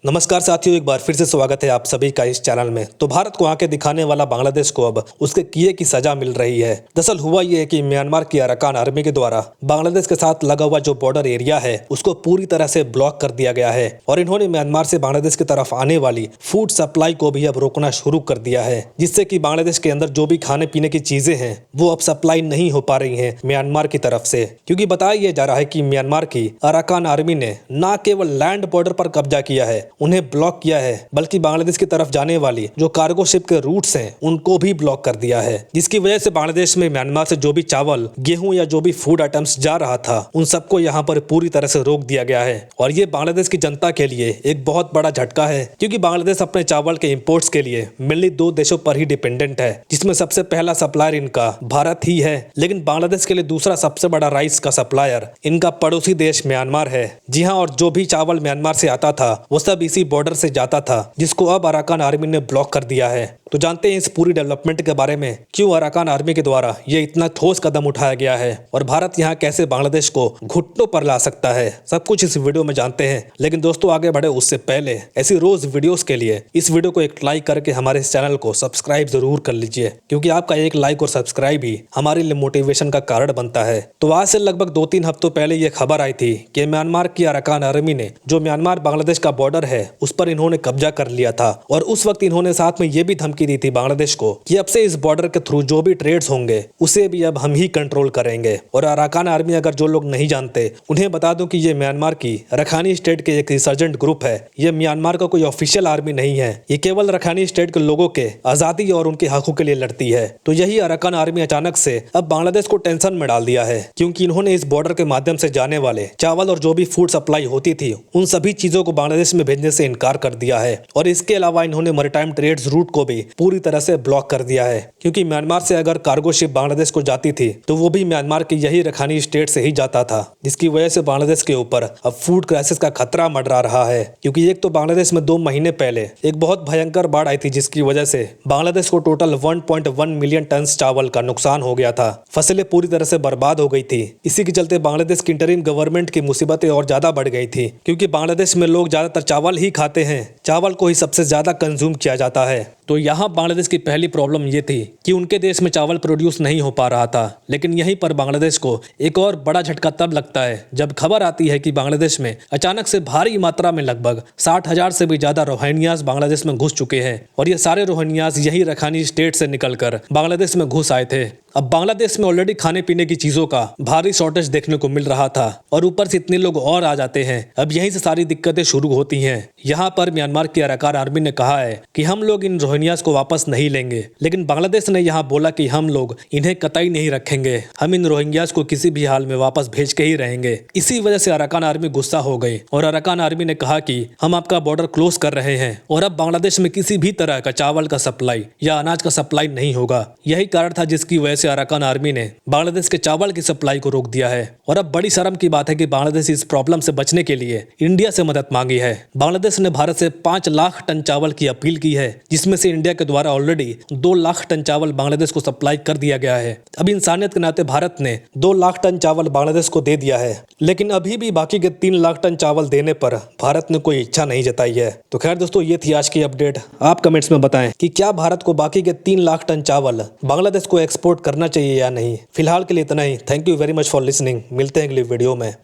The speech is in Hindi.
नमस्कार साथियों, एक बार फिर से स्वागत है आप सभी का इस चैनल में। तो भारत को आंखें दिखाने वाला बांग्लादेश को अब उसके किए की सजा मिल रही है। दरअसल हुआ ये है कि म्यांमार की अराकान आर्मी के द्वारा बांग्लादेश के साथ लगा हुआ जो बॉर्डर एरिया है उसको पूरी तरह से ब्लॉक कर दिया गया है और इन्होंने म्यांमार से बांग्लादेश की तरफ आने वाली फूड सप्लाई को भी अब रोकना शुरू कर दिया है, जिससे कि बांग्लादेश के अंदर जो भी खाने पीने की चीजें हैं वो अब सप्लाई नहीं हो पा रही है म्यांमार की तरफ से। क्योंकि बताया यह जा रहा है कि म्यांमार की अराकान आर्मी ने न केवल लैंड बॉर्डर पर कब्जा किया है, उन्हें ब्लॉक किया है, बल्कि बांग्लादेश की तरफ जाने वाली जो कार्गो शिप के रूट्स हैं उनको भी ब्लॉक कर दिया है, जिसकी वजह से बांग्लादेश में म्यांमार से जो भी चावल, गेहूं या जो भी फूड आइटम्स जा रहा था उन सबको यहाँ पर पूरी तरह से रोक दिया गया है। और ये बांग्लादेश की जनता के लिए एक बहुत बड़ा झटका है, क्योंकि बांग्लादेश अपने चावल के इंपोर्ट्स के लिए मेनली दो देशों पर ही डिपेंडेंट है, जिसमें सबसे पहला सप्लायर इनका भारत ही है, लेकिन बांग्लादेश के लिए दूसरा सबसे बड़ा राइस का सप्लायर इनका पड़ोसी देश म्यांमार है। जी हाँ, और जो भी चावल म्यांमार से आता था वो सब इसी बॉर्डर से जाता था, जिसको अब अराकान आर्मी ने ब्लॉक कर दिया है। तो जानते हैं इस पूरी डेवलपमेंट के बारे में, क्यों अराकान आर्मी के द्वारा ये इतना ठोस कदम उठाया गया है और भारत यहाँ कैसे बांग्लादेश को घुटनों पर ला सकता है। सब कुछ इस वीडियो में जानते हैं, लेकिन दोस्तों आगे बढ़े उससे पहले ऐसी रोज वीडियोस के लिए इस वीडियो को एक लाइक करके हमारे इस चैनल को सब्सक्राइब जरूर कर लीजिए, क्योंकि आपका एक लाइक और सब्सक्राइब ही हमारे लिए मोटिवेशन का कारण बनता है। तो आज से लगभग 2-3 हफ्तों पहले ये खबर आई थी कि म्यांमार की अराकान आर्मी ने जो म्यांमार बांग्लादेश का बॉर्डर है उस पर इन्होंने कब्जा कर लिया था, और उस वक्त इन्होंने साथ में ये भी धमकी दी थी बांग्लादेश को कि अब से इस बॉर्डर के थ्रू जो भी ट्रेड्स होंगे उसे भी अब हम ही कंट्रोल करेंगे। और अराकान आर्मी, अगर जो लोग नहीं जानते उन्हें बता दूं कि ये म्यांमार की रखानी स्टेट के एक रिसर्जेंट ग्रुप है। ये म्यांमार का कोई ऑफिशियल आर्मी नहीं है, ये केवल रखानी स्टेट के लोगों के आजादी और उनके हकों के लिए लड़ती है। तो यही अराकान आर्मी अचानक से अब बांग्लादेश को टेंशन में डाल दिया है, क्योंकि इन्होंने इस बॉर्डर के माध्यम से जाने वाले चावल और जो भी फूड सप्लाई होती थी उन सभी चीजों को बांग्लादेश में भेजने से इनकार कर दिया है। और इसके अलावा इन्होंने मैरीटाइम ट्रेड्स रूट को भी पूरी तरह से ब्लॉक कर दिया है, क्योंकि म्यांमार से अगर कार्गो शिप बांग्लादेश को जाती थी तो वो भी म्यांमार की यही रखानी स्टेट से ही जाता था, जिसकी वजह से बांग्लादेश के ऊपर अब फूड क्राइसिस का खतरा मंडरा रहा है। क्योंकि एक तो बांग्लादेश में 2 महीने पहले एक बहुत भयंकर बाढ़ आई थी, जिसकी वजह से बांग्लादेश को टोटल 1.1 मिलियन टन चावल का नुकसान हो गया था। फसलें पूरी तरह से बर्बाद हो गई थी। इसी के चलते बांग्लादेश की इंटरिम गवर्नमेंट की मुसीबतें और ज्यादा बढ़ गई थी, क्योंकि बांग्लादेश में लोग ज्यादातर चावल ही खाते हैं, चावल को ही सबसे ज्यादा कंज्यूम किया जाता है। तो यहाँ बांग्लादेश की पहली प्रॉब्लम ये थी कि उनके देश में चावल प्रोड्यूस नहीं हो पा रहा था। लेकिन यहीं पर बांग्लादेश को एक और बड़ा झटका तब लगता है जब खबर आती है कि बांग्लादेश में अचानक से भारी मात्रा में लगभग 60,000 से भी ज्यादा रोहिंग्यास बांग्लादेश में घुस चुके हैं, और ये सारे रोहिंग्यास यही रखानी स्टेट से निकलकर बांग्लादेश में घुस आए थे। अब बांग्लादेश में ऑलरेडी खाने पीने की चीजों का भारी शॉर्टेज देखने को मिल रहा था, और ऊपर से इतने लोग और आ जाते हैं। अब यहीं से सारी दिक्कतें शुरू होती हैं। यहाँ पर म्यांमार की अराकान आर्मी ने कहा है कि हम लोग इन रोहिंग्यास को वापस नहीं लेंगे, लेकिन बांग्लादेश ने यहाँ बोला कि हम लोग इन्हें कतई नहीं रखेंगे, हम इन रोहिंग्यास को किसी भी हाल में वापस भेज के ही रहेंगे। इसी वजह से अराकान आर्मी गुस्सा हो गई और अराकान आर्मी ने कहा कि हम आपका बॉर्डर क्लोज कर रहे हैं और अब बांग्लादेश में किसी भी तरह का चावल का सप्लाई या अनाज का सप्लाई नहीं होगा। यही कारण था जिसकी वजह से अराकान आर्मी ने बांग्लादेश के चावल की सप्लाई को रोक दिया है। और अब बड़ी शर्म की बात है कि बांग्लादेश इस प्रॉब्लम से बचने के लिए इंडिया से मदद मांगी है। बांग्लादेश ने भारत से 5 लाख टन चावल की अपील की है, जिसमें से इंडिया के द्वारा ऑलरेडी 2 लाख टन चावल बांग्लादेश को सप्लाई कर दिया गया है। अब इंसानियत के नाते भारत ने 2 लाख टन चावल बांग्लादेश को दे दिया है, लेकिन अभी भी बाकी के 3 लाख टन चावल देने पर भारत ने कोई इच्छा नहीं जताई है। तो खैर दोस्तों, ये थी आज की अपडेट। आप कमेंट्स में बताएं कि क्या भारत को बाकी के 3 लाख टन चावल बांग्लादेश को एक्सपोर्ट करना चाहिए या नहीं। फिलहाल के लिए इतना ही। Thank you very much for listening. मिलते हैं अगली वीडियो में।